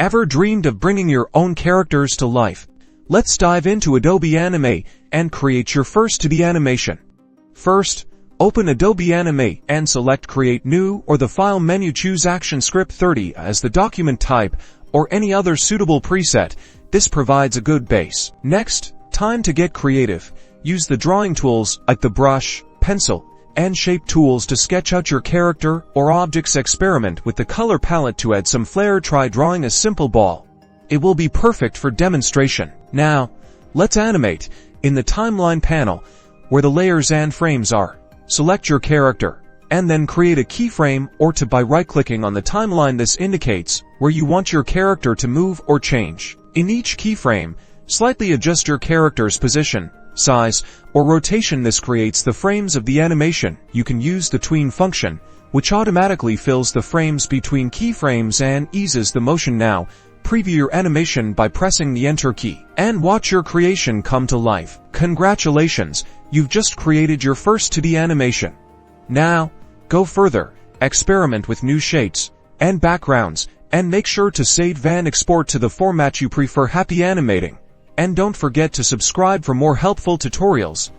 Ever dreamed of bringing your own characters to life? Let's dive into Adobe Animate and create your first 2D animation. First, open Adobe Animate and select Create New, or the File menu, choose ActionScript 30 as the document type or any other suitable preset. This provides a good base. Next, time to get creative. Use the drawing tools like the brush, pencil, and shape tools to sketch out your character or objects. Experiment with the color palette to add some flair. Try drawing a simple ball. It will be perfect for demonstration. Now, let's animate. In the timeline panel, where the layers and frames are, select your character, and then create a keyframe or tab by right-clicking on the timeline. This indicates where you want your character to move or change. In each keyframe, slightly adjust your character's position, size, or rotation. This creates the frames of the animation. You can use the tween function, which automatically fills the frames between keyframes and eases the motion. Now, preview your animation by pressing the Enter key, and watch your creation come to life. Congratulations, you've just created your first 2D animation. Now, go further, experiment with new shapes and backgrounds, and make sure to save and export to the format you prefer. Happy animating! And don't forget to subscribe for more helpful tutorials.